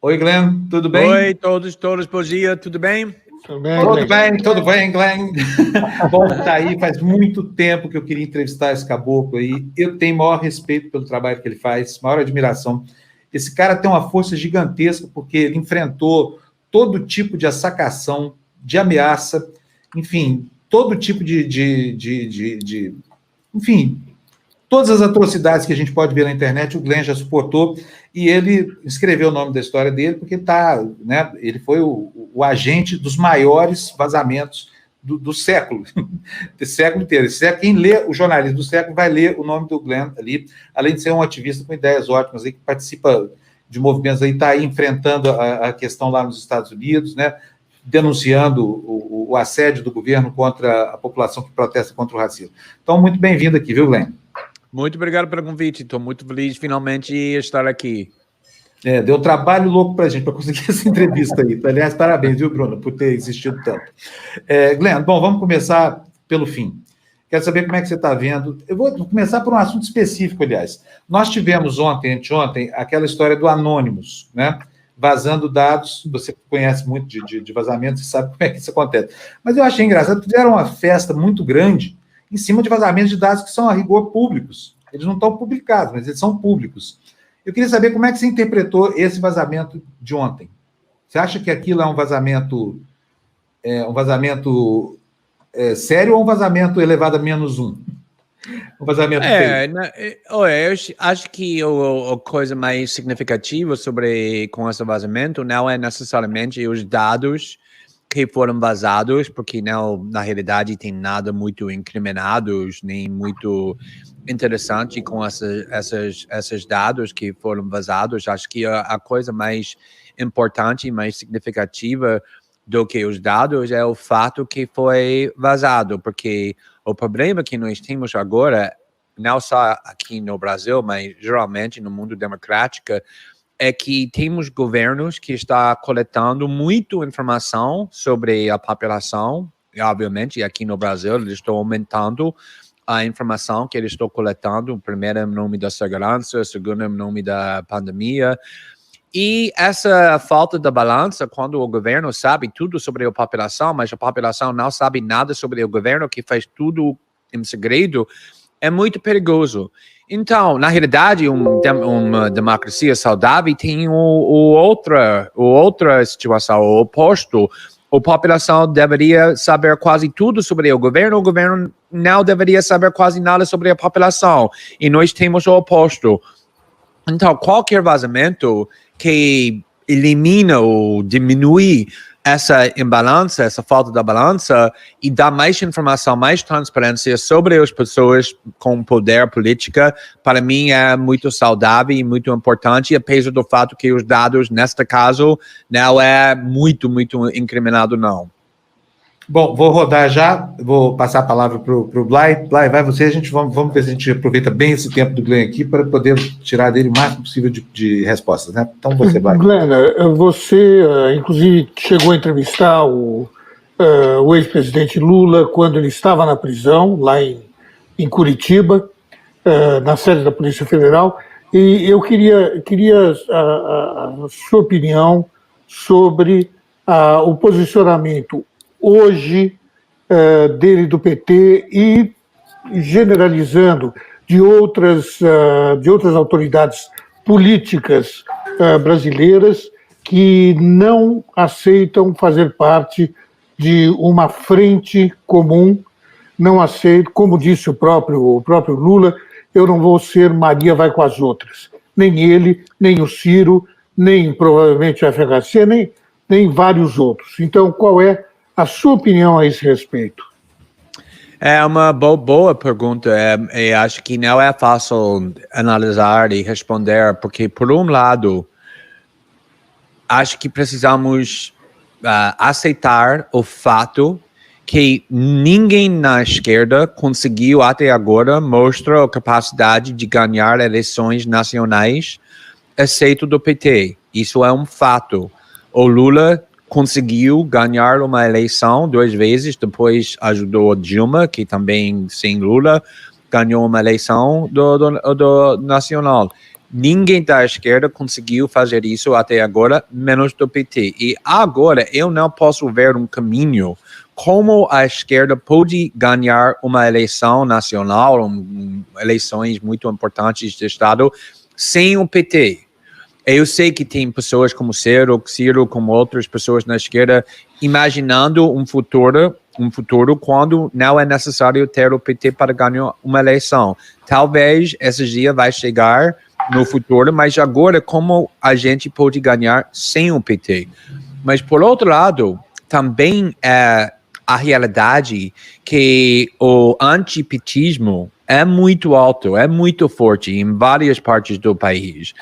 Oi, Glenn, tudo bem? Oi, todos, bom dia, tudo bem? Tudo bem, Glenn. Bom, tá aí, faz muito tempo que eu queria entrevistar esse caboclo aí. Eu tenho maior respeito pelo trabalho que ele faz, maior admiração. Esse cara tem uma força gigantesca porque ele enfrentou todo tipo de assacação, de ameaça, enfim, todo tipo enfim, todas as atrocidades que a gente pode ver na internet, o Glenn já suportou, e ele escreveu o nome da história dele, porque né, ele foi o agente dos maiores vazamentos do século, desse século inteiro. Quem lê o jornalismo do século vai ler o nome do Glenn ali, além de ser um ativista com ideias ótimas, aí, que participa de movimentos, aí está aí enfrentando a questão lá nos Estados Unidos, né, denunciando o assédio do governo contra a população que protesta contra o racismo. Então, muito bem-vindo aqui, viu, Glenn? Muito obrigado pelo convite, estou muito feliz de finalmente estar aqui. Deu trabalho louco para a gente, para conseguir essa entrevista aí. Aliás, parabéns, viu, Bruno, por ter existido tanto. Glenn, bom, vamos começar pelo fim. Quero saber como é que você está vendo. Eu vou começar por um assunto específico, aliás. Nós tivemos anteontem, aquela história do Anonymous, né? Vazando dados, você conhece muito de vazamento, você sabe como é que isso acontece. Mas eu achei engraçado, fizeram uma festa muito grande em cima de vazamentos de dados que são, a rigor, públicos. Eles não estão publicados, mas eles são públicos. Eu queria saber como é que você interpretou esse vazamento de ontem. Você acha que aquilo é um vazamento sério ou um vazamento elevado a menos um? Um vazamento feio? Eu acho que a coisa mais significativa com esse vazamento não é necessariamente os dados que foram vazados, porque não, na realidade, tem nada muito incriminados, nem muito interessante com esses dados que foram vazados. Acho que a coisa mais importante e mais significativa do que os dados é o fato que foi vazado, porque o problema que nós temos agora, não só aqui no Brasil, mas geralmente no mundo democrático, é que temos governos que estão coletando muita informação sobre a população, e obviamente aqui no Brasil eles estão aumentando a informação que eles estão coletando, primeiro em nome da segurança, segundo em nome da pandemia, e essa falta de balança, quando o governo sabe tudo sobre a população, mas a população não sabe nada sobre o governo, que faz tudo em segredo, é muito perigoso. Então, na realidade, uma democracia saudável tem outra situação, o oposto. A população deveria saber quase tudo sobre o governo não deveria saber quase nada sobre a população. E nós temos o oposto. Então, qualquer vazamento que elimina ou diminui essa imbalança, essa falta de balança, e dá mais informação, mais transparência sobre as pessoas com poder político, para mim é muito saudável e muito importante, apesar do fato que os dados, neste caso, não é muito incriminado, não. Bom, vou rodar já, vou passar a palavra para o Blay. Blay, vai você, vamos ver se a gente aproveita bem esse tempo do Glenn aqui para poder tirar dele o máximo possível de respostas, né? Então você vai. Glenn, você inclusive chegou a entrevistar o ex-presidente Lula quando ele estava na prisão, lá em Curitiba, na sede da Polícia Federal, e eu queria a sua opinião sobre o posicionamento hoje dele do PT e generalizando de outras autoridades políticas brasileiras que não aceitam fazer parte de uma frente comum, não aceitam, como disse o próprio Lula, eu não vou ser Maria vai com as outras, nem ele, nem o Ciro, nem provavelmente a FHC, nem vários outros. Então, qual é a sua opinião a esse respeito? É uma boa pergunta. Acho que não é fácil analisar e responder, porque, por um lado, acho que precisamos aceitar o fato que ninguém na esquerda conseguiu até agora mostrar a capacidade de ganhar eleições nacionais, exceto do PT. Isso é um fato. O Lula conseguiu ganhar uma eleição 2 vezes, depois ajudou a Dilma, que também, sem Lula, ganhou uma eleição do nacional. Ninguém da esquerda conseguiu fazer isso até agora, menos do PT. E agora eu não posso ver um caminho como a esquerda pode ganhar uma eleição nacional, eleições muito importantes de Estado, sem o PT. Eu sei que tem pessoas como Ciro, como outras pessoas na esquerda, imaginando um futuro quando não é necessário ter o PT para ganhar uma eleição. Talvez esse dia vai chegar no futuro, mas agora como a gente pode ganhar sem o PT? Mas, por outro lado, também é a realidade que o antipetismo é muito alto, é muito forte em várias partes do país.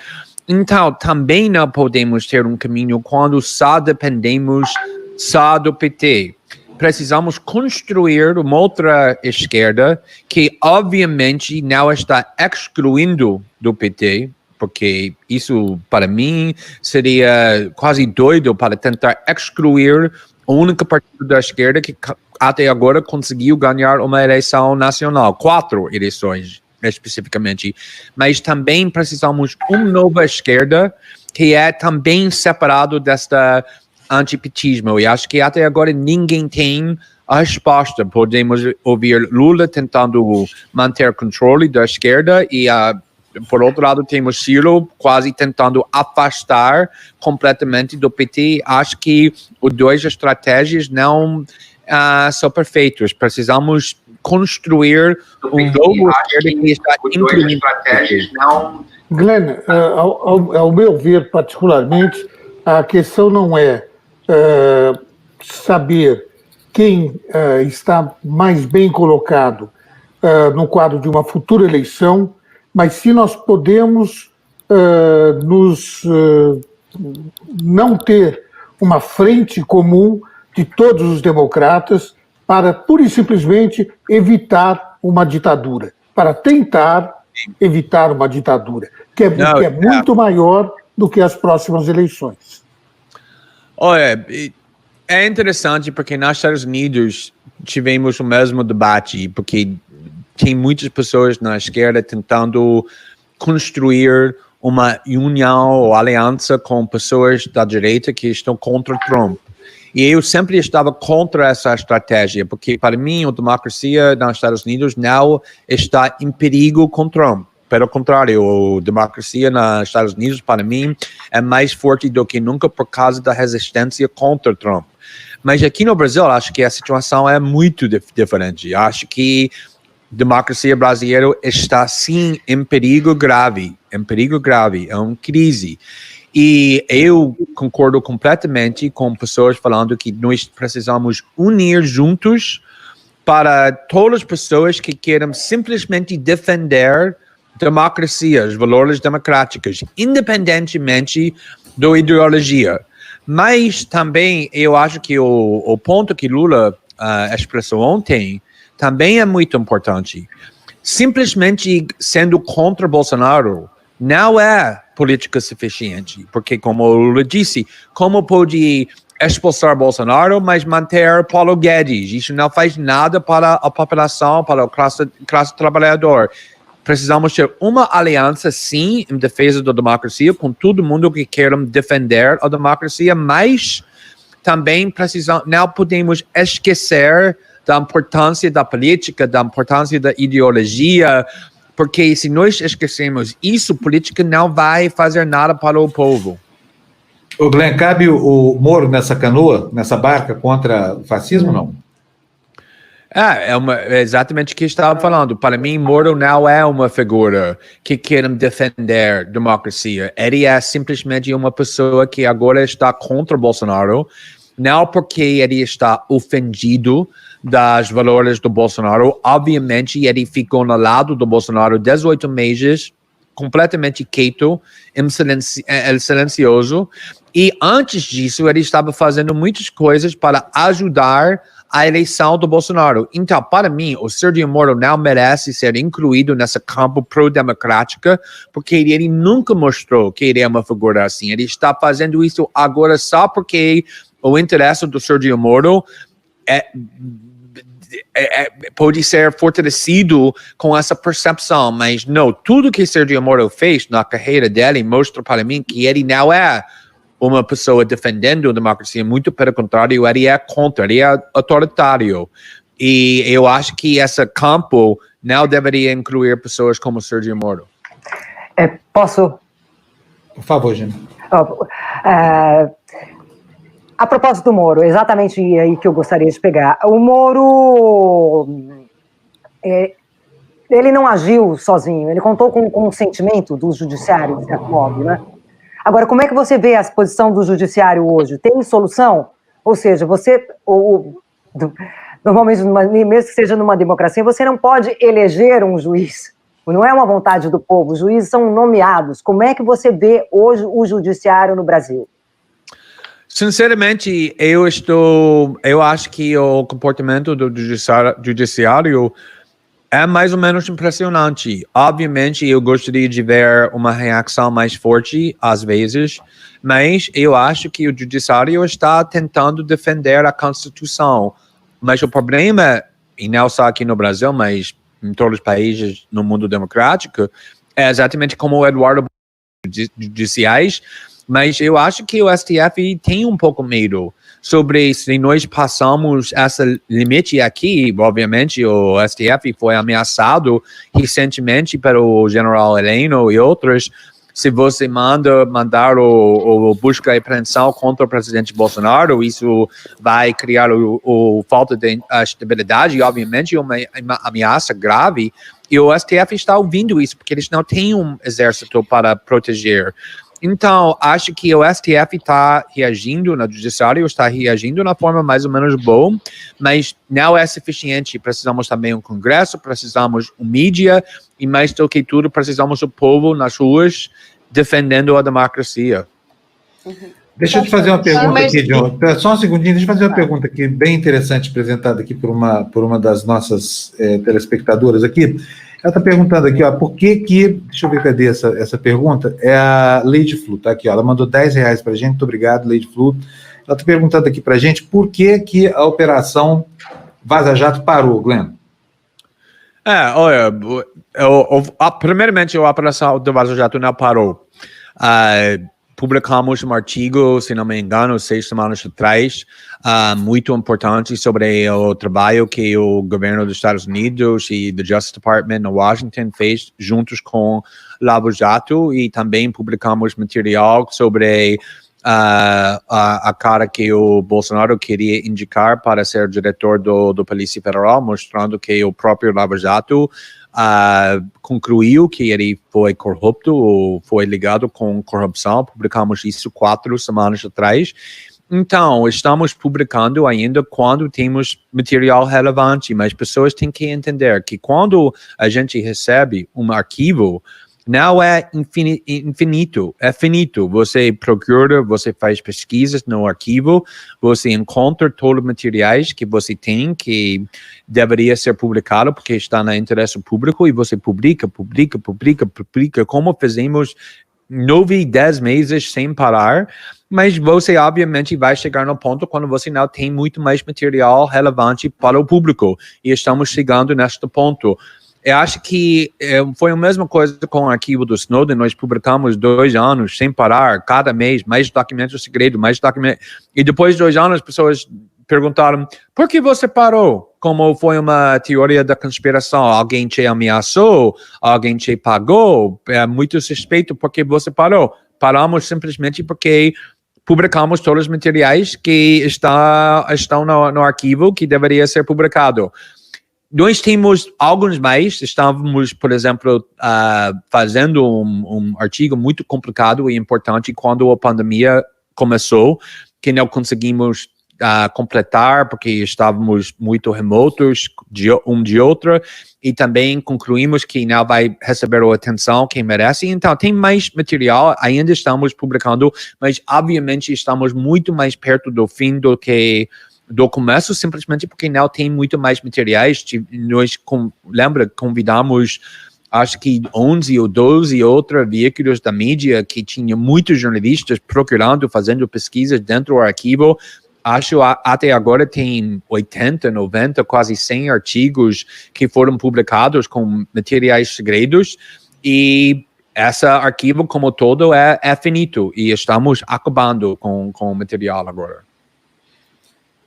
Então, também não podemos ter um caminho quando só dependemos só do PT. Precisamos construir uma outra esquerda que, obviamente, não está excluindo do PT, porque isso, para mim, seria quase doido para tentar excluir o único partido da esquerda que até agora conseguiu ganhar uma eleição nacional, 4 eleições especificamente. Mas também precisamos de uma nova esquerda que é também separado desta antipetismo, e acho que até agora ninguém tem a resposta. Podemos ouvir Lula tentando manter controle da esquerda e, por outro lado, temos Ciro quase tentando afastar completamente do PT. Acho que as duas estratégias não são perfeitas. Precisamos construir um novo esquerda que está incluindo estratégias, não... Glenn, ao meu ver, particularmente, a questão não é saber quem está mais bem colocado no quadro de uma futura eleição, mas se nós podemos não ter uma frente comum de todos os democratas para, pura e simplesmente, evitar uma ditadura, para tentar evitar uma ditadura, que é muito maior do que as próximas eleições. Olha, é interessante porque nos Estados Unidos tivemos o mesmo debate, porque tem muitas pessoas na esquerda tentando construir uma união ou aliança com pessoas da direita que estão contra Trump. E eu sempre estava contra essa estratégia, porque para mim a democracia nos Estados Unidos não está em perigo com Trump. Pelo contrário, a democracia nos Estados Unidos, para mim, é mais forte do que nunca por causa da resistência contra Trump. Mas aqui no Brasil, acho que a situação é muito diferente. Acho que a democracia brasileira está, sim, em perigo grave, é uma crise. E eu concordo completamente com pessoas falando que nós precisamos unir juntos para todas as pessoas que queiram simplesmente defender democracia, os valores democráticos, independentemente da ideologia. Mas também eu acho que o ponto que Lula expressou ontem também é muito importante. Simplesmente sendo contra Bolsonaro não é política suficiente, porque, como o Lula disse, como pode expulsar Bolsonaro, mas manter Paulo Guedes? Isso não faz nada para a população, para a classe trabalhadora. Precisamos ter uma aliança, sim, em defesa da democracia, com todo mundo que queiram defender a democracia, mas também não podemos esquecer da importância da política, da importância da ideologia, porque se nós esquecemos isso, política não vai fazer nada para o povo. O Glenn, cabe o Moro nessa canoa, nessa barca contra o fascismo, não? É exatamente o que eu estava falando. Para mim, Moro não é uma figura que quer defender a democracia. Ele é simplesmente uma pessoa que agora está contra Bolsonaro, não porque ele está ofendido dos valores do Bolsonaro. Obviamente, ele ficou no lado do Bolsonaro 18 meses, completamente quieto, silencioso. E antes disso, ele estava fazendo muitas coisas para ajudar a eleição do Bolsonaro. Então, para mim, o Sérgio Moro não merece ser incluído nesse campo pro-democrática, porque ele nunca mostrou que ele é uma figura assim. Ele está fazendo isso agora só porque o interesse do Sérgio Moro pode ser fortalecido com essa percepção, mas não, tudo que Sérgio Moro fez na carreira dele mostra para mim que ele não é uma pessoa defendendo a democracia, muito pelo contrário, ele é contra, ele é autoritário. E eu acho que esse campo não deveria incluir pessoas como Sérgio Moro. Posso? Por favor, Gina. A propósito do Moro, exatamente aí que eu gostaria de pegar. O Moro, ele não agiu sozinho, ele contou com o consentimento do judiciário, de certo modo, né? Agora, como é que você vê a posição do judiciário hoje? Tem solução? Ou seja, normalmente, mesmo que seja numa democracia, você não pode eleger um juiz. Não é uma vontade do povo, os juízes são nomeados. Como é que você vê hoje o judiciário no Brasil? Sinceramente, eu acho que o comportamento do judiciário é mais ou menos impressionante. Obviamente, eu gostaria de ver uma reação mais forte, às vezes, mas eu acho que o judiciário está tentando defender a Constituição. Mas o problema, e não só aqui no Brasil, mas em todos os países no mundo democrático, é exatamente como o Eduardo judiciais, mas eu acho que o STF tem um pouco medo sobre se nós passamos esse limite aqui. Obviamente, o STF foi ameaçado recentemente pelo general Heleno e outros. Se você mandar o busca e apreensão contra o presidente Bolsonaro, isso vai criar o falta de estabilidade e, obviamente, uma ameaça grave. E o STF está ouvindo isso, porque eles não têm um exército para proteger. Então, acho que o STF está reagindo, o judiciário está reagindo na forma mais ou menos boa, mas não é suficiente. Precisamos também um Congresso, precisamos mídia e, mais do que tudo, precisamos do povo nas ruas defendendo a democracia. Deixa eu te fazer uma pergunta aqui, John. Só um segundinho, deixa eu fazer uma pergunta aqui, bem interessante, apresentada aqui por uma das nossas telespectadoras aqui. Ela está perguntando aqui, ó, por que, deixa eu ver, cadê essa pergunta? É a Lady Flu, tá aqui, ó, ela mandou R$10 para a gente, muito obrigado, Lady Flu. Ela está perguntando aqui para a gente por que a Operação Vaza Jato parou, Glenn? Olha, primeiramente a Operação do Vaza Jato não parou. Publicamos um artigo, se não me engano, 6 semanas atrás, muito importante sobre o trabalho que o governo dos Estados Unidos e do Justice Department no Washington fez juntos com Lava Jato, e também publicamos material sobre a cara que o Bolsonaro queria indicar para ser diretor do Polícia Federal, mostrando que o próprio Lava Jato concluiu que ele foi corrupto ou foi ligado com corrupção. Publicamos isso 4 semanas atrás. Então, estamos publicando ainda quando temos material relevante, mas pessoas têm que entender que quando a gente recebe um arquivo, não é infinito, é finito. Você procura, você faz pesquisas no arquivo, você encontra todos os materiais que você tem que deveria ser publicado porque está no interesse público, e você publica, como fazemos 9, 10 meses sem parar. Mas você obviamente vai chegar no ponto quando você não tem muito mais material relevante para o público, e estamos chegando neste ponto. Eu acho que foi a mesma coisa com o arquivo do Snowden. Nós publicamos 2 anos sem parar, cada mês, mais documentos segredos, mais documentos. E depois de 2 anos, as pessoas perguntaram, por que você parou? Como foi uma teoria da conspiração? Alguém te ameaçou? Alguém te pagou? É muito suspeito porque você parou. Paramos simplesmente porque publicamos todos os materiais que estão no arquivo que deveria ser publicado. Nós temos alguns mais. Estávamos, por exemplo, fazendo um artigo muito complicado e importante quando a pandemia começou, que não conseguimos completar porque estávamos muito remotos um de outro, e também concluímos que não vai receber a atenção que merece. Então, tem mais material, ainda estamos publicando, mas obviamente estamos muito mais perto do fim do que do começo, simplesmente porque não tem muito mais materiais. Nós, convidamos, acho que 11 ou 12 outros veículos da mídia que tinham muitos jornalistas procurando, fazendo pesquisas dentro do arquivo. acho até agora tem 80, 90, quase 100 artigos que foram publicados com materiais segredos e esse arquivo como todo é finito e estamos acabando com o material agora.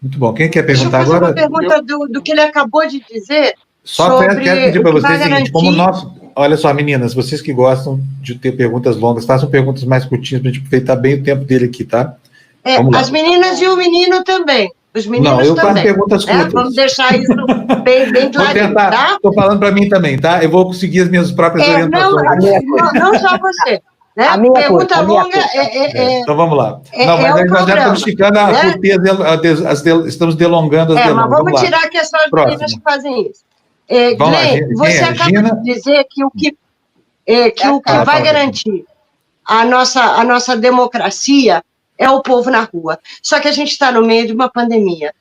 Muito bom. Quem quer perguntar agora? Deixa eu fazer uma pergunta do que ele acabou de dizer. Só quero pedir para vocês o seguinte, como olha só, meninas, vocês que gostam de ter perguntas longas, façam perguntas mais curtinhas para a gente aproveitar bem o tempo dele aqui, tá? As meninas e o menino também. Os meninos não, eu também. faço perguntas curtas. Vamos deixar isso bem clarinho, tá? Estou falando para mim também, tá? Eu vou seguir as minhas próprias orientações. Não só você. Né? Pergunta longa então vamos lá. Não, mas nós já estamos ficando estamos delongando as delongas. Mas vamos tirar que são as meninas que fazem isso. Glenn, você acaba de dizer que o que vai garantir a nossa democracia é o povo na rua. Só que a gente está no meio de uma pandemia.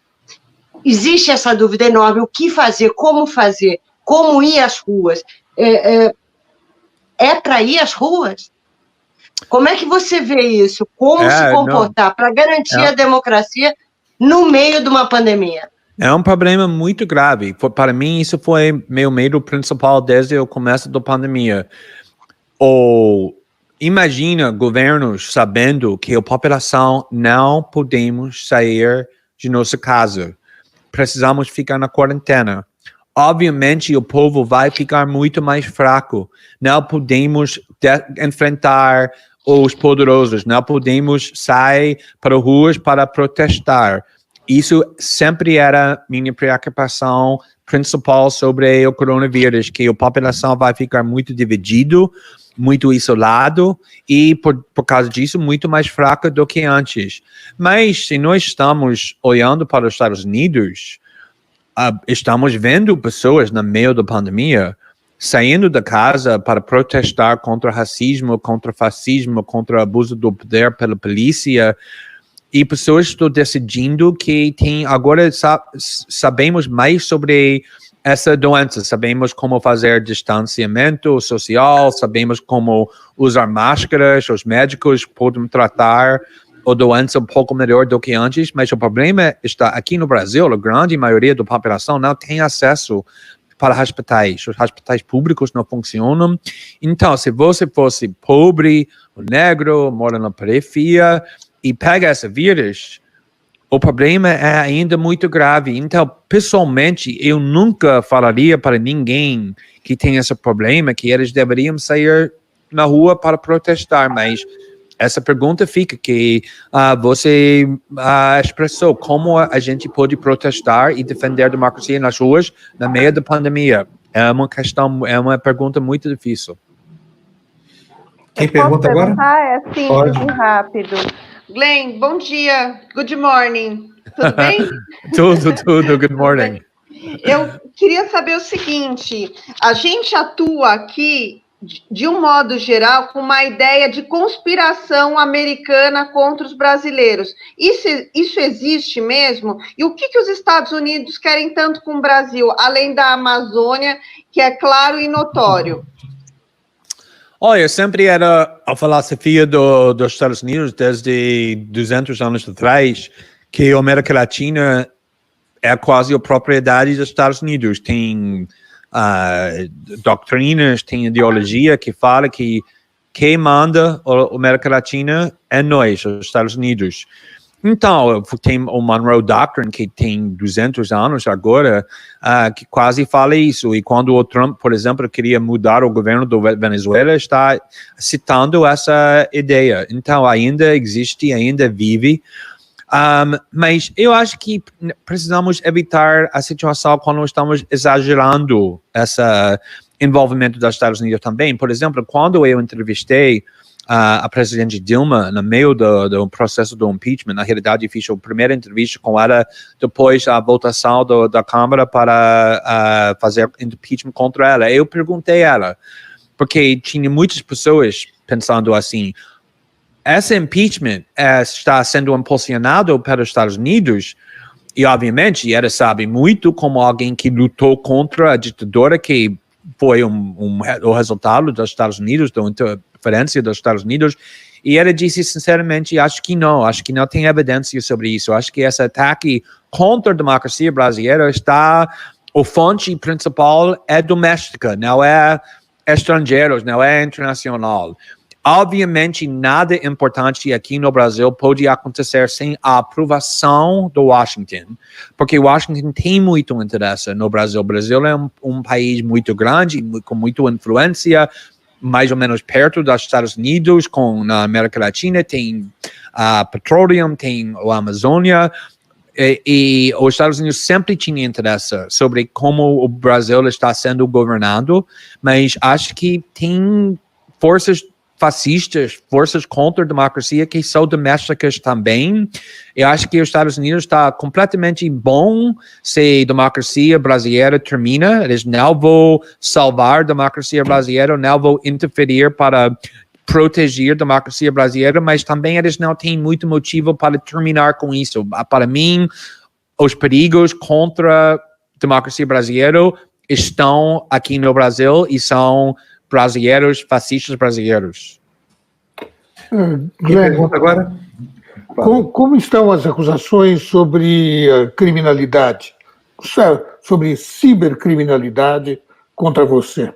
Existe essa dúvida enorme, o que fazer, como ir às ruas. É para ir às ruas? Como é que você vê isso? Como se comportar para garantir a democracia no meio de uma pandemia? É um problema muito grave. Para mim, isso foi meu medo principal desde o começo da pandemia. Imagina governos sabendo que a população não podemos sair de nossa casa. Precisamos ficar na quarentena. Obviamente, o povo vai ficar muito mais fraco. Não podemos enfrentar os poderosos. Não podemos sair para as ruas para protestar. Isso sempre era minha preocupação principal sobre o coronavírus, que a população vai ficar muito dividido, muito isolado e, por causa disso, muito mais fraca do que antes. Mas, se nós estamos olhando para os Estados Unidos, estamos vendo pessoas no meio da pandemia saindo da casa para protestar contra racismo, contra fascismo, contra abuso do poder pela polícia. E pessoas estão decidindo que agora sabemos mais sobre essa doença, sabemos como fazer distanciamento social, sabemos como usar máscaras, os médicos podem tratar a doença um pouco melhor do que antes, mas o problema está aqui no Brasil, a grande maioria da população não tem acesso para hospitais, os hospitais públicos não funcionam. Então, se você fosse pobre, negro, mora na periferia e pega esse vírus, o problema é ainda muito grave. Então, pessoalmente, eu nunca falaria para ninguém que tem esse problema que eles deveriam sair na rua para protestar, mas essa pergunta fica que você expressou como a gente pode protestar e defender a democracia nas ruas no meio da pandemia. É uma pergunta muito difícil. Quem pergunta agora? É simples e rápido. Glenn, bom dia. Good morning. Tudo bem? Tudo. Good morning. Eu queria saber o seguinte, a gente atua aqui, de um modo geral, com uma ideia de conspiração americana contra os brasileiros. Isso existe mesmo? E o que os Estados Unidos querem tanto com o Brasil, além da Amazônia, que é claro e notório? Olha, sempre era a filosofia dos Estados Unidos, desde 200 anos atrás, que a América Latina é quase a propriedade dos Estados Unidos. Tem doutrinas, tem ideologia que fala que quem manda a América Latina é nós, os Estados Unidos. Então, tem o Monroe Doctrine, que tem 200 anos agora, que quase fala isso. E quando o Trump, por exemplo, queria mudar o governo da Venezuela, está citando essa ideia. Então, ainda existe, ainda vive. Mas eu acho que precisamos evitar a situação quando estamos exagerando esse envolvimento dos Estados Unidos também. Por exemplo, quando eu entrevistei a presidente Dilma no meio do processo do impeachment, na realidade fiz a primeira entrevista com ela depois da votação da Câmara para fazer impeachment contra ela. Eu perguntei a ela, porque tinha muitas pessoas pensando assim, esse impeachment está sendo impulsionado pelos Estados Unidos e, obviamente, ela sabe muito como alguém que lutou contra a ditadura que foi o resultado dos Estados Unidos, da interferência dos Estados Unidos, E ele disse, sinceramente, acho que não tem evidência sobre isso. Acho que esse ataque contra a democracia brasileira a fonte principal é doméstica, não é estrangeiros, não é internacional. Obviamente, nada importante aqui no Brasil pode acontecer sem a aprovação do Washington, porque Washington tem muito interesse no Brasil. O Brasil é um país muito grande, com muita influência, mais ou menos perto dos Estados Unidos, na América Latina, tem petróleo, tem a Amazônia, e os Estados Unidos sempre tinham interesse sobre como o Brasil está sendo governado, mas acho que tem forças fascistas, forças contra a democracia que são domésticas também. Eu acho que os Estados Unidos está completamente bom se a democracia brasileira termina. Eles não vão salvar a democracia brasileira, não vão interferir para proteger a democracia brasileira, mas também eles não têm muito motivo para terminar com isso. Para mim, os perigos contra a democracia brasileira estão aqui no Brasil e são brasileiros, fascistas brasileiros. Glenn, pergunta agora? Como estão as acusações sobre criminalidade, sobre cibercriminalidade contra você?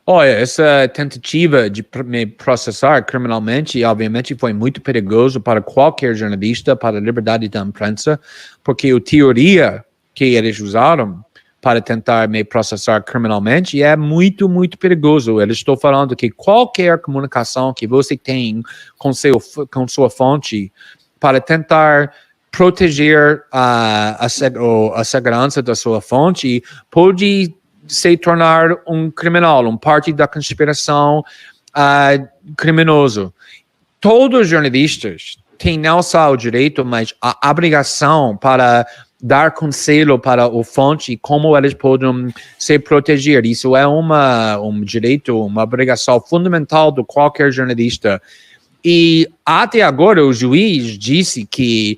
Olha, essa tentativa de me processar criminalmente, obviamente, foi muito perigoso para qualquer jornalista, para a liberdade da imprensa, porque a teoria que eles usaram para tentar me processar criminalmente é muito, muito perigoso. Eu estou falando que qualquer comunicação que você tem com sua fonte para tentar proteger a segurança da sua fonte pode se tornar um criminal, parte da conspiração criminoso. Todos os jornalistas têm não só o direito, mas a obrigação para dar conselho para a fonte, como eles podem se proteger. Isso é um direito, uma obrigação fundamental de qualquer jornalista. E até agora o juiz disse que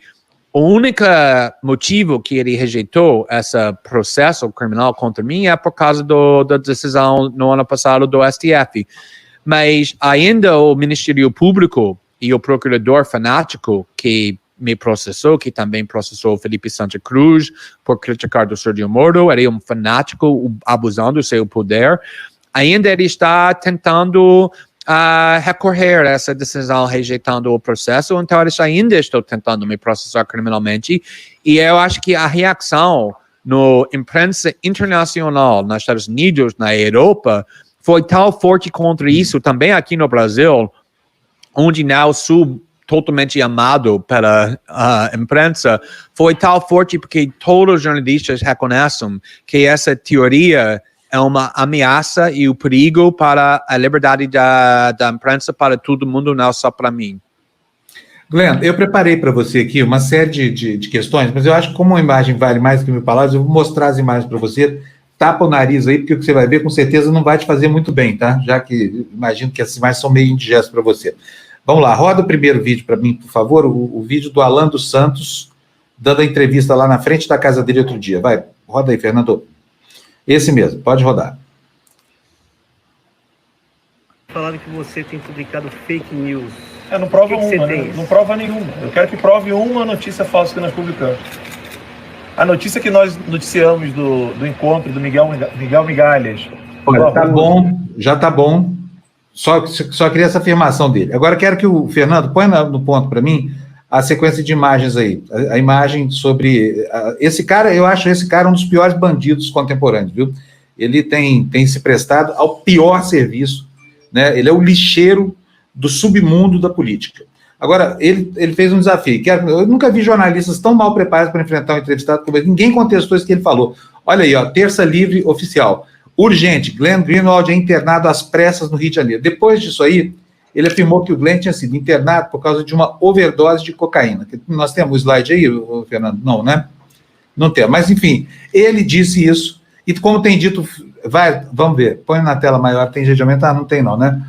o único motivo que ele rejeitou esse processo criminal contra mim é por causa da decisão no ano passado do STF. Mas ainda o Ministério Público e o procurador fanático que me processou, que também processou Felipe Santa Cruz por criticar do Sérgio Moro, ele é um fanático abusando do seu poder, ainda ele está tentando recorrer a essa decisão, rejeitando o processo, então eles ainda estão tentando me processar criminalmente, e eu acho que a reação na imprensa internacional, nos Estados Unidos, na Europa, foi tão forte contra isso, também aqui no Brasil, onde não sou totalmente amado pela imprensa, foi tão forte porque todos os jornalistas reconhecem que essa teoria é uma ameaça e o perigo para a liberdade da imprensa para todo mundo, não só para mim. Glenn, eu preparei para você aqui uma série de questões, mas eu acho que como a imagem vale mais que 1000 palavras, eu vou mostrar as imagens para você. Tapa o nariz aí, porque o que você vai ver com certeza não vai te fazer muito bem, tá? Já que imagino que as imagens são meio indigestas para você. Vamos lá, roda o primeiro vídeo para mim, por favor, o vídeo do Alan dos Santos, dando a entrevista lá na frente da casa dele outro dia. Vai, roda aí, Fernando. Esse mesmo, pode rodar. Falaram que você tem publicado fake news. Não prova uma, né? Não prova nenhuma. Eu quero que prove uma notícia falsa que nós publicamos. A notícia que nós noticiamos do encontro do Miguel Migalhas. Olha, tá bom, já tá bom. Só queria essa afirmação dele. Agora quero que o Fernando ponha no ponto para mim a sequência de imagens aí. A imagem sobre... esse cara, eu acho esse cara um dos piores bandidos contemporâneos, viu? Ele tem se prestado ao pior serviço, né? Ele é o lixeiro do submundo da política. Agora, ele fez um desafio. Eu nunca vi jornalistas tão mal preparados para enfrentar um entrevistado como ele. Ninguém contestou isso que ele falou. Olha aí, ó, terça livre oficial. Urgente, Glenn Greenwald é internado às pressas no Rio de Janeiro. Depois disso aí, ele afirmou que o Glenn tinha sido internado por causa de uma overdose de cocaína. Nós temos o slide aí, Fernando? Não, né? Não tem. Mas, enfim, ele disse isso. E como tem dito... vamos ver. Põe na tela maior. Tem jeito de aumentar? Não tem não, né?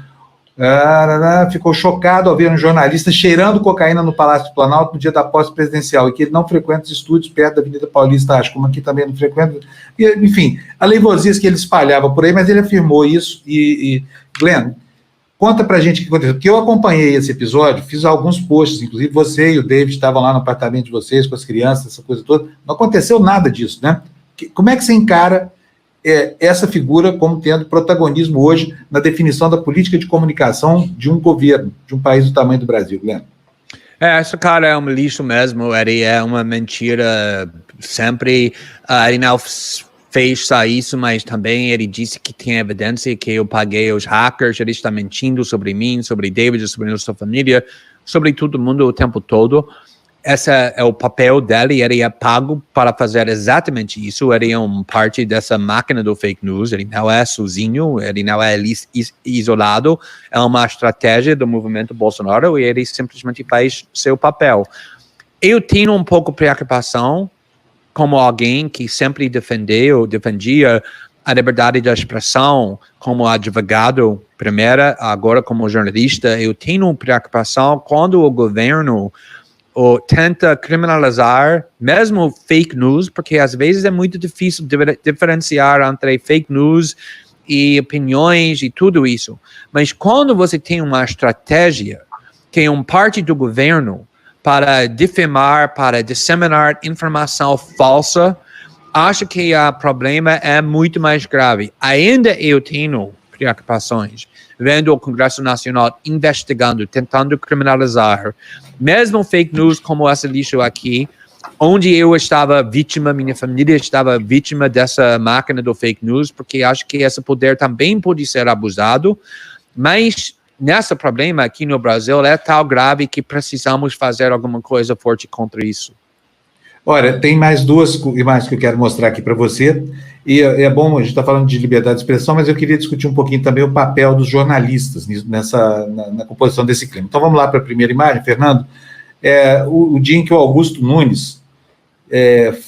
Ficou chocado ao ver um jornalista cheirando cocaína no Palácio do Planalto no dia da posse presidencial e que ele não frequenta os estúdios perto da Avenida Paulista, acho, como aqui também não frequenta. E, enfim, aleivosias que ele espalhava por aí, mas ele afirmou isso. E Glenn, Conta pra gente o que aconteceu, porque eu acompanhei esse episódio, fiz alguns posts, inclusive você e o David estavam lá no apartamento de vocês, com as crianças, essa coisa toda, não aconteceu nada disso, né? Como é que você encara essa figura como tendo protagonismo hoje na definição da política de comunicação de um governo, de um país do tamanho do Brasil, Glenn? Esse cara é um lixo mesmo, ele é uma mentira sempre, ele não fez só isso, mas também ele disse que tem evidência que eu paguei os hackers, ele está mentindo sobre mim, sobre David, sobre nossa família, sobre todo mundo o tempo todo. Esse é o papel dele, ele é pago para fazer exatamente isso, ele é uma parte dessa máquina do fake news, ele não é sozinho, ele não é isolado, é uma estratégia do movimento Bolsonaro e ele simplesmente faz seu papel. Eu tenho um pouco de preocupação como alguém que sempre defendia a liberdade de expressão como advogado, primeiro, agora como jornalista, eu tenho preocupação quando o governo tenta criminalizar mesmo fake news, porque às vezes é muito difícil diferenciar entre fake news e opiniões e tudo isso. Mas quando você tem uma estratégia que é uma parte do governo para difamar, para disseminar informação falsa, acho que o problema é muito mais grave. Ainda eu tenho preocupações vendo o Congresso Nacional investigando, tentando criminalizar, mesmo fake news como esse lixo aqui, onde eu estava vítima, minha família estava vítima dessa máquina do fake news, porque acho que esse poder também pode ser abusado, mas nesse problema aqui no Brasil é tão grave que precisamos fazer alguma coisa forte contra isso. Olha, tem mais duas imagens que eu quero mostrar aqui para você, e é bom, a gente está falando de liberdade de expressão, mas eu queria discutir um pouquinho também o papel dos jornalistas na composição desse clima. Então vamos lá para a primeira imagem, Fernando. O dia em que o Augusto Nunes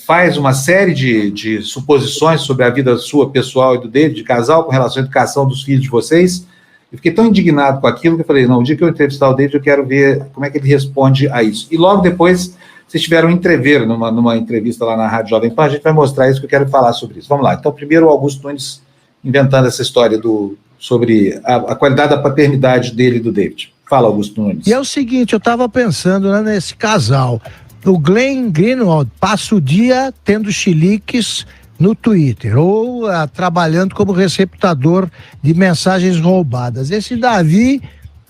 faz uma série de suposições sobre a vida sua, pessoal e do David, de casal, com relação à educação dos filhos de vocês. Eu fiquei tão indignado com aquilo que eu falei, não, o dia que eu entrevistar o David, eu quero ver como é que ele responde a isso. E logo depois, vocês tiveram um entrever numa entrevista lá na Rádio Jovem Pan, a gente vai mostrar isso, que eu quero falar sobre isso. Vamos lá. Então, primeiro o Augusto Nunes inventando essa história sobre a qualidade da paternidade dele e do David. Fala, Augusto Nunes. E é o seguinte, eu estava pensando, né, nesse casal. O Glenn Greenwald passa o dia tendo chiliques no Twitter, ou trabalhando como receptador de mensagens roubadas. Esse Davi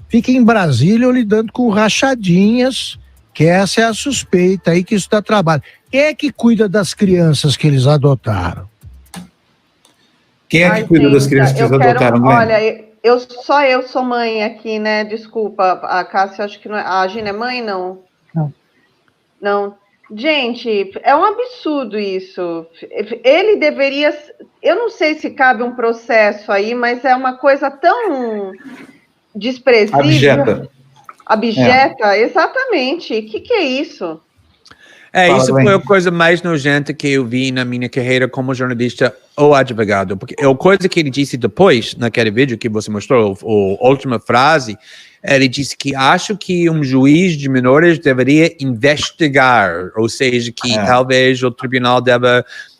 fica em Brasília lidando com rachadinhas, que essa é a suspeita aí que isso dá trabalho. Quem é que cuida das crianças que eles adotaram? Quem é que cuida das crianças que eles adotaram, Glenn? Olha, eu sou mãe aqui, né? Desculpa, a Cássia, acho que não é. A Gina é mãe, não? Não. Gente, é um absurdo isso. Ele deveria... Eu não sei se cabe um processo aí, mas é uma coisa tão desprezível. Abjeta, exatamente. O que é isso? Isso foi a coisa mais nojenta que eu vi na minha carreira como jornalista ou advogado. Porque a coisa que ele disse depois, naquele vídeo que você mostrou, a última frase, ele disse que acho que um juiz de menores deveria investigar, ou seja, que talvez o tribunal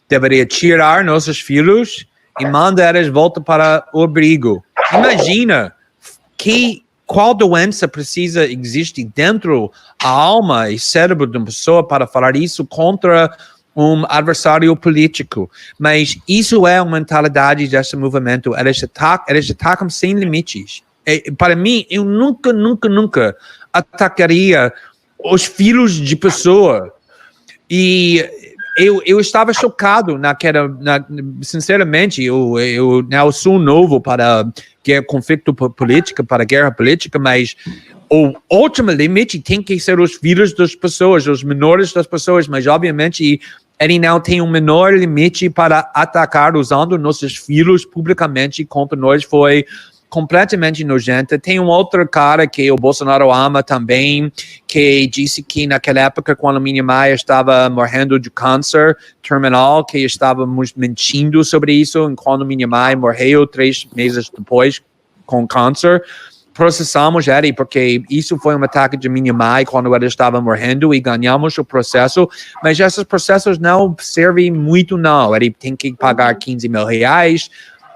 deveria tirar nossos filhos e mandar eles voltar para o abrigo. Imagina qual doença existe dentro da alma e cérebro de uma pessoa para falar isso contra um adversário político. Mas isso é a mentalidade desse movimento. Eles atacam sem limites. Para mim, eu nunca atacaria os filhos de pessoa. E eu estava chocado sinceramente, eu não sou novo para conflito político, para guerra política, mas o último limite tem que ser os filhos das pessoas, os menores das pessoas, mas obviamente ele não tem um menor limite para atacar usando nossos filhos publicamente contra nós, foi completamente nojenta. Tem um outro cara que o Bolsonaro ama também, que disse que naquela época, quando minha mãe estava morrendo de câncer terminal, que estávamos mentindo sobre isso, quando minha mãe morreu 3 meses depois com câncer, processamos ele, porque isso foi um ataque de minha mãe quando ela estava morrendo e ganhamos o processo, mas esses processos não servem muito não, ele tem que pagar 15 mil reais,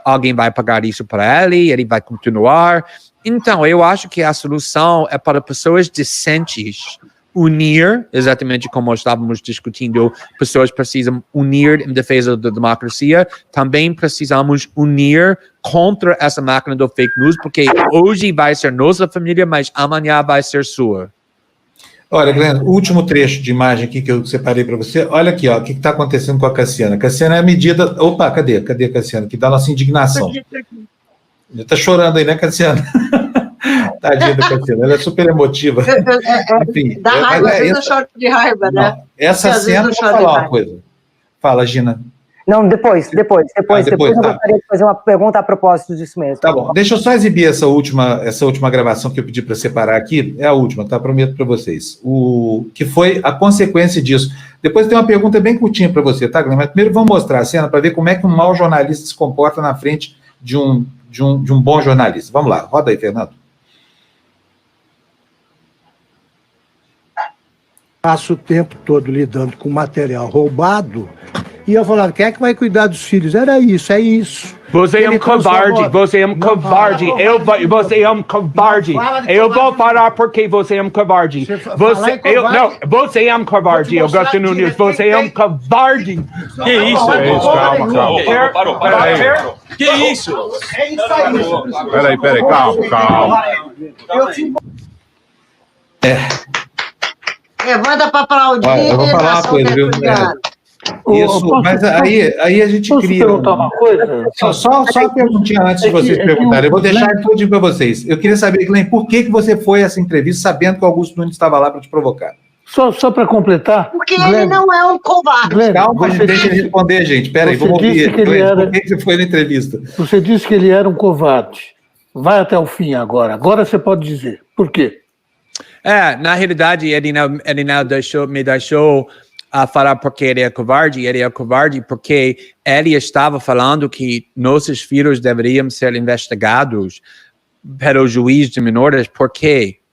alguém vai pagar isso para ele vai continuar, Então, eu acho que a solução é para pessoas decentes unir, exatamente como estávamos discutindo, pessoas precisam unir em defesa da democracia, também precisamos unir contra essa máquina do fake news, porque hoje vai ser nossa família, mas amanhã vai ser sua. Olha, Glenn, o último trecho de imagem aqui que eu separei para você, olha aqui, ó, o que está acontecendo com a Cassiana. A Cassiana é a medida... Opa, cadê a Cassiana? Que dá a nossa indignação. Está chorando aí, né, Cassiana? Tadinha da Cassiana, ela é super emotiva. Enfim, dá raiva, às vezes eu choro de raiva, né? Não, essa cena, vou falar uma coisa. Fala, Gina. Não, depois eu gostaria de fazer uma pergunta a propósito disso mesmo. Tá bom, deixa eu só exibir essa última gravação que eu pedi para separar aqui, é a última, tá? Prometo para vocês. O que foi a consequência disso. Depois tem uma pergunta bem curtinha para você, tá, Glenn? Mas primeiro vamos mostrar a cena para ver como é que um mau jornalista se comporta na frente de um bom jornalista. Vamos lá, roda aí, Fernando. Passo o tempo todo lidando com material roubado, e eu falava, quem é que vai cuidar dos filhos? Era isso, é isso. Você é um covarde, você é um covarde, você é um covarde. Eu vou parar porque você é um covarde. Você é um covarde, Augusto Nunes, você é um covarde. Que isso? Calma. Parou. Que isso? É isso aí. Peraí, calma. Manda para aplaudir. Eu vou falar uma coisa, viu? Isso, mas aí a gente cria. Perguntar uma coisa? Só uma perguntinha antes de vocês perguntarem. Eu vou deixar tudo para vocês. Eu queria saber, Glenn, por que você foi a essa entrevista sabendo que o Augusto Nunes estava lá para te provocar? Só para completar. Porque ele não é um covarde. Glenn, calma, deixa ele responder, gente. Peraí, vamos ouvir. Por que você foi na entrevista? Você disse que ele era um covarde. Vai até o fim agora. Agora você pode dizer. Por quê? Na realidade, ele não me deixou falar porque ele é covarde porque ele estava falando que nossos filhos deveriam ser investigados pelo juiz de menores,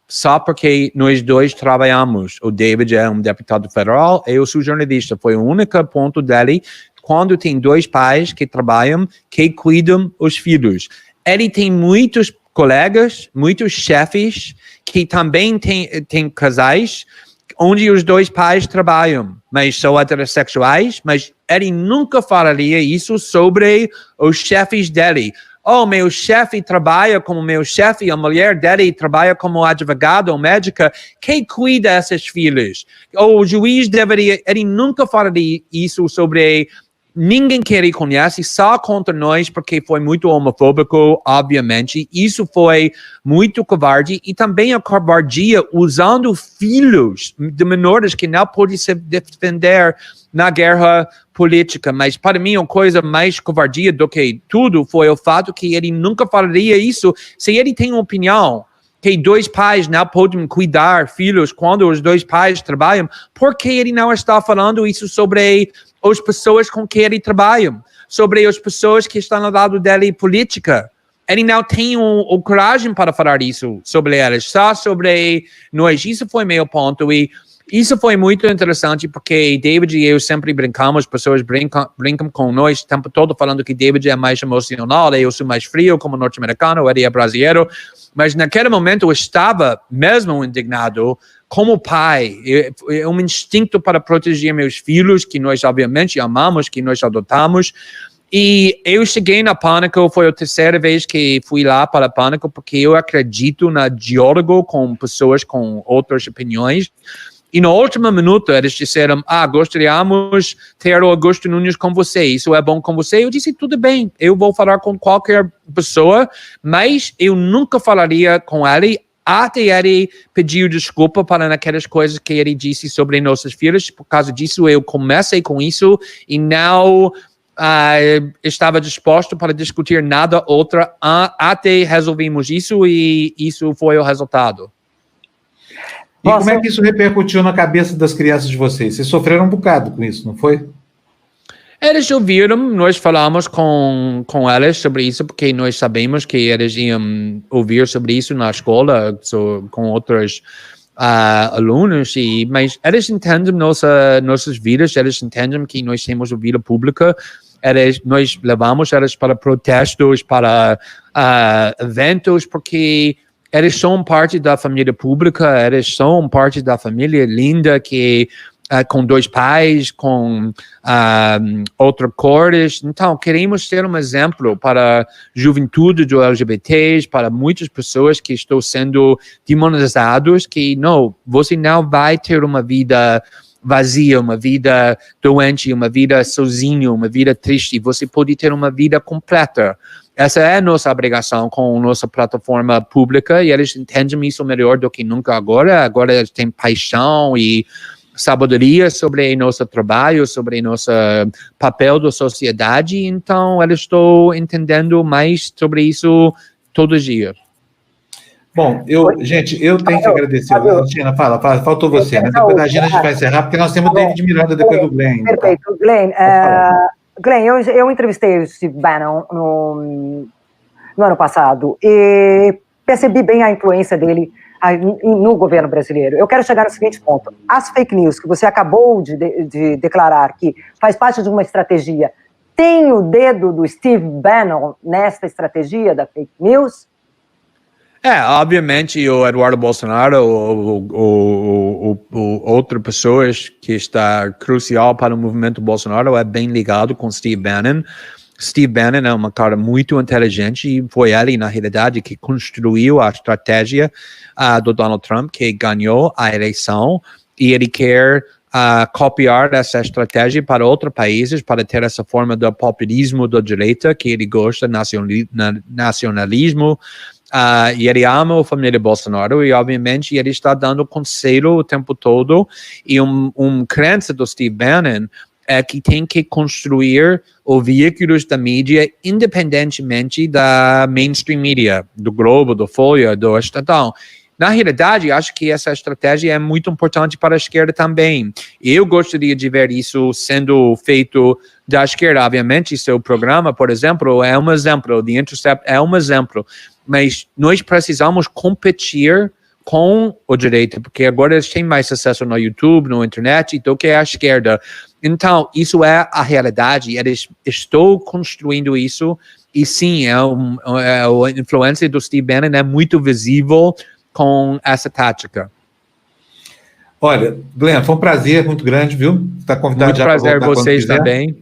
só porque nós dois trabalhamos. O David é um deputado federal, eu sou jornalista. Foi o único ponto dele, quando tem dois pais que trabalham, que cuidam os filhos. Ele tem muitos colegas, muitos chefes, que também tem casais onde os dois pais trabalham, mas são heterossexuais, mas ele nunca falaria isso sobre os chefes dele. Meu chefe trabalha como meu chefe, a mulher dele trabalha como advogado ou médica, quem cuida dessas filhas? O juiz ele nunca falaria isso sobre ninguém que ele conhece, só contra nós, porque foi muito homofóbico, obviamente. Isso foi muito covarde, e também a covardia usando filhos de menores que não podem se defender na guerra política. Mas para mim, a coisa mais covardia do que tudo foi o fato que ele nunca falaria isso se ele tem uma opinião que dois pais não podem cuidar filhos quando os dois pais trabalham. Por que ele não está falando isso sobre as pessoas com quem ele trabalha, sobre as pessoas que estão ao lado dele política? Ele não tem coragem para falar isso sobre elas, só sobre nós. Isso foi meu ponto, e isso foi muito interessante, porque David e eu sempre brincamos, pessoas brincam com nós o tempo todo, falando que David é mais emocional, eu sou mais frio como norte-americano, ele é brasileiro, mas naquele momento eu estava mesmo indignado como pai. É um instinto para proteger meus filhos, que nós obviamente amamos, que nós adotamos. E eu cheguei na Pânico, foi a terceira vez que fui lá para a Pânico, porque eu acredito no diálogo com pessoas com outras opiniões. E no último minuto eles disseram, gostaríamos ter o Augusto Nunes com você, isso é bom com você? Eu disse, tudo bem, eu vou falar com qualquer pessoa, mas eu nunca falaria com ele até ele pedir desculpa para aquelas coisas que ele disse sobre nossos filhos. Por causa disso, eu comecei com isso e não estava disposto para discutir nada outra até resolvemos isso, e isso foi o resultado. E como é que isso repercutiu na cabeça das crianças de vocês? Vocês sofreram um bocado com isso, não foi? Eles ouviram, nós falamos com eles sobre isso, porque nós sabemos que eles iam ouvir sobre isso na escola, com outros alunos, mas eles entendem nossas vidas, eles entendem que nós temos uma vida pública, nós levamos eles para protestos, para eventos, porque eles são parte da família pública, eles são parte da família linda que com 2 pais, com outras cores. Então, queremos ser um exemplo para a juventude do LGBTs, para muitas pessoas que estão sendo demonizados, que não, você não vai ter uma vida vazia, uma vida doente, uma vida sozinho, uma vida triste. Você pode ter uma vida completa. Essa é a nossa obrigação com a nossa plataforma pública e eles entendem isso melhor do que nunca agora. Agora eles têm paixão e sabedoria sobre nosso trabalho, sobre nosso papel da sociedade, então eles estão entendendo mais sobre isso todos os dias. Bom, gente, eu tenho que agradecer. Gina, fala, faltou você, né? Depois da Gina a gente vai encerrar, porque nós temos o David Miranda depois do Glenn. Perfeito. Glenn, eu entrevistei o Steve Bannon no ano passado e percebi bem a influência dele no governo brasileiro. Eu quero chegar no seguinte ponto. As fake news que você acabou de declarar que faz parte de uma estratégia, tem o dedo do Steve Bannon nesta estratégia da fake news? Obviamente o Eduardo Bolsonaro ou outras pessoas que está crucial para o movimento Bolsonaro é bem ligado com Steve Bannon. Steve Bannon é uma cara muito inteligente e foi ele, na realidade, que construiu a estratégia do Donald Trump, que ganhou a eleição, e ele quer copiar essa estratégia para outros países, para ter essa forma de populismo da direita, que ele gosta, nacionalismo, e ele ama a família Bolsonaro, e obviamente ele está dando conselho o tempo todo, e crença do Steve Bannon é que tem que construir os veículos da mídia independentemente da mainstream media, do Globo, do Folha, do Estadão. Na realidade, acho que essa estratégia é muito importante para a esquerda também. Eu gostaria de ver isso sendo feito da esquerda. Obviamente, seu programa, por exemplo, é um exemplo, The Intercept é um exemplo, mas nós precisamos competir com o direito, porque agora eles têm mais acesso no YouTube, na internet, do que a esquerda. Então, isso é a realidade, eles estão construindo isso, e sim, a influência do Steve Bannon é muito visível com essa tática. Olha, Glenn, foi um prazer muito grande, viu? Está convidado muito já para voltar. Muito prazer vocês também.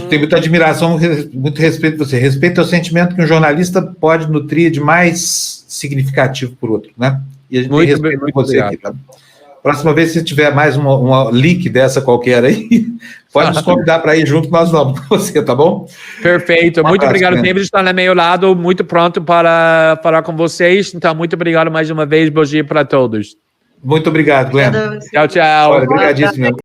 Tenho muita admiração, muito respeito por você. Respeito é o sentimento que um jornalista pode nutrir de mais significativo por outro, né? E a gente tem respeito por você aqui, tá? Próxima vez, se tiver mais uma leak dessa qualquer aí, pode nos convidar para ir junto, nós vamos com você, tá bom? Perfeito. Muito obrigado, David, está no meu lado, muito pronto para falar com vocês. Então, muito obrigado mais uma vez, bom dia para todos. Muito obrigado, Glenn. Tchau, tchau. Obrigadíssimo.